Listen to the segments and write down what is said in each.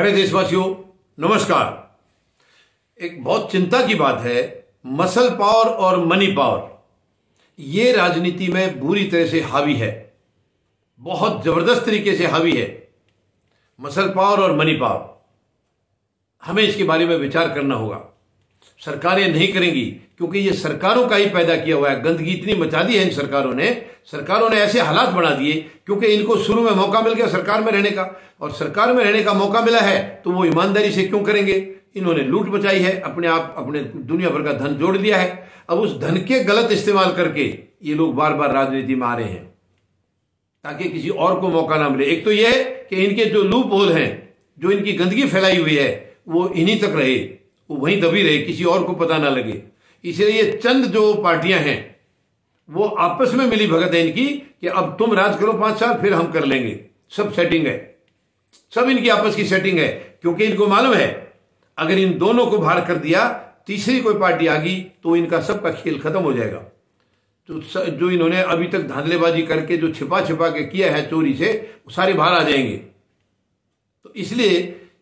प्यारे देशवासियों, नमस्कार। एक बहुत चिंता की बात है, मसल पावर और मनी पावर ये राजनीति में बुरी तरह से हावी है, बहुत जबरदस्त तरीके से हावी है। मसल पावर और मनी पावर, हमें इसके बारे में विचार करना होगा। सरकारें नहीं करेंगी क्योंकि ये सरकारों का ही पैदा किया हुआ है। गंदगी इतनी मचा दी है इन सरकारों ने ऐसे हालात बना दिए क्योंकि इनको शुरू में मौका मिल गया सरकार में रहने का, और सरकार में रहने का मौका मिला है तो वो ईमानदारी से क्यों करेंगे। इन्होंने लूट मचाई है, अपने दुनिया भर का धन जोड़ दिया है। अब उस धन के गलत इस्तेमाल करके ये लोग बार बार राजनीति में आ रहे हैं ताकि किसी और को मौका ना मिले। एक तो यह है कि इनके जो लूप होल हैं, जो इनकी गंदगी फैलाई हुई है, वो इन्हीं तक रहे, वो वहीं दबी रहे, किसी और को पता ना लगे। इसलिए ये चंद जो पार्टियां हैं वो आपस में मिली भगत है इनकी कि अब तुम राज करो 5 साल, फिर हम कर लेंगे। सब सेटिंग है, सब इनकी आपस की सेटिंग है, क्योंकि इनको मालूम है अगर इन दोनों को बाहर कर दिया, तीसरी कोई पार्टी आ गई तो इनका सबका खेल खत्म हो जाएगा। तो जो इन्होंने अभी तक धांधलेबाजी करके जो छिपा छिपा के किया है चोरी से, वो सारे बाहर आ जाएंगे। तो इसलिए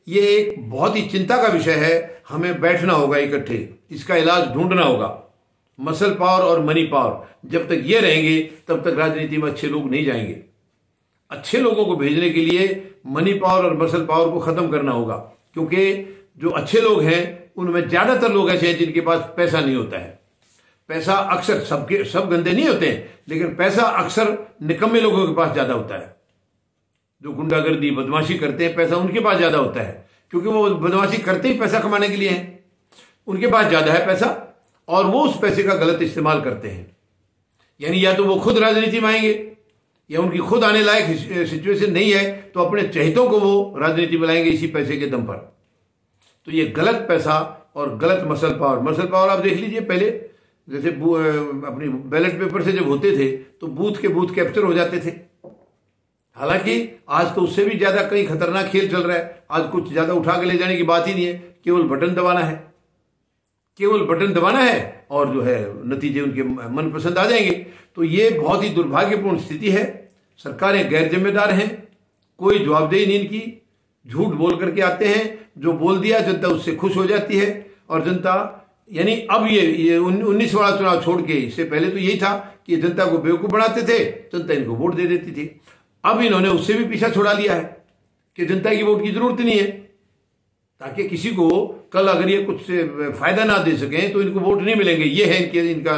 ये एक बहुत ही चिंता का विषय है। हमें बैठना होगा इकट्ठे, इसका इलाज ढूंढना होगा। मसल पावर और मनी पावर जब तक ये रहेंगे तब तक राजनीति में अच्छे लोग नहीं जाएंगे। अच्छे लोगों को भेजने के लिए मनी पावर और मसल पावर को खत्म करना होगा, क्योंकि जो अच्छे लोग हैं उनमें ज्यादातर लोग ऐसे हैं जिनके पास पैसा नहीं होता है। पैसा अक्सर सब गंदे नहीं होते हैं, लेकिन पैसा अक्सर निकम्मे लोगों के पास ज्यादा होता है। जो गुंडागर्दी बदमाशी करते हैं, पैसा उनके पास ज्यादा होता है, क्योंकि वो बदमाशी करते ही पैसा कमाने के लिए हैं। उनके पास ज्यादा है पैसा और वो उस पैसे का गलत इस्तेमाल करते हैं। यानी या तो वो खुद राजनीति में आएंगे, या उनकी खुद आने लायक सिचुएशन नहीं है तो अपने चहेतों को वो राजनीति में लाएंगे इसी पैसे के दम पर। तो ये गलत पैसा और गलत मसल पावर आप देख लीजिए। पहले जैसे अपनी बैलेट पेपर से जब होते थे तो बूथ के बूथ कैप्चर हो जाते थे। हालांकि आज तो उससे भी ज्यादा कई खतरनाक खेल चल रहा है। आज कुछ ज्यादा उठा के ले जाने की बात ही नहीं है, केवल बटन दबाना है और जो है नतीजे उनके मनपसंद आ जाएंगे। तो ये बहुत ही दुर्भाग्यपूर्ण स्थिति है। सरकारें गैर जिम्मेदार हैं, कोई जवाबदेही नहीं इनकी, झूठ बोल करके आते हैं। जो बोल दिया जनता उससे खुश हो जाती है, और जनता यानी अब ये 19 वाला चुनाव छोड़ के, इससे पहले तो यही था कि जनता को बेवकूफ बनाते थे, जनता इनको वोट दे देती थी। अब इन्होंने उससे भी पीछा छुड़ा लिया है कि जनता की वोट की जरूरत नहीं है, ताकि किसी को कल अगर ये कुछ फायदा ना दे सकें तो इनको वोट नहीं मिलेंगे। ये है इनका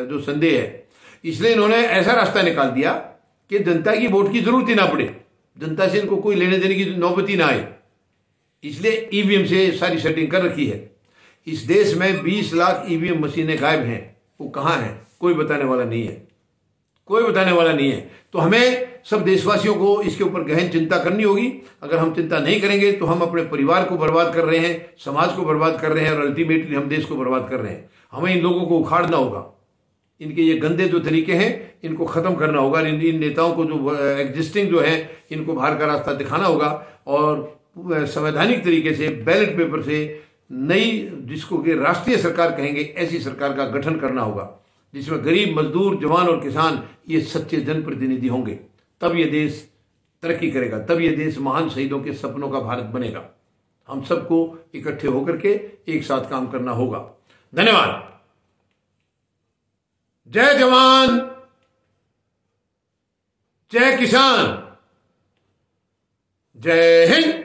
जो संदेह है। इसलिए इन्होंने ऐसा रास्ता निकाल दिया कि जनता की वोट की जरूरत ही ना पड़े, जनता से इनको कोई लेने देने की नौबत ही ना आए। इसलिए ईवीएम से सारी सेटिंग कर रखी है। इस देश में 20 लाख ईवीएम मशीनें गायब हैं। वो कहाँ हैं कोई बताने वाला नहीं है। तो हमें सब देशवासियों को इसके ऊपर गहन चिंता करनी होगी। अगर हम चिंता नहीं करेंगे तो हम अपने परिवार को बर्बाद कर रहे हैं, समाज को बर्बाद कर रहे हैं, और अल्टीमेटली हम देश को बर्बाद कर रहे हैं। हमें इन लोगों को उखाड़ना होगा। इनके ये गंदे जो तरीके हैं इनको खत्म करना होगा। इन नेताओं को जो एग्जिस्टिंग जो है इनको बाहर का रास्ता दिखाना होगा, और संवैधानिक तरीके से बैलेट पेपर से नई, जिसको कि राष्ट्रीय सरकार कहेंगे, ऐसी सरकार का गठन करना होगा, जिसमें गरीब, मजदूर, जवान और किसान ये सच्चे जनप्रतिनिधि होंगे। तब ये देश तरक्की करेगा, तब ये देश महान शहीदों के सपनों का भारत बनेगा। हम सबको इकट्ठे होकर के एक साथ काम करना होगा। धन्यवाद। जय जवान, जय किसान, जय हिंद।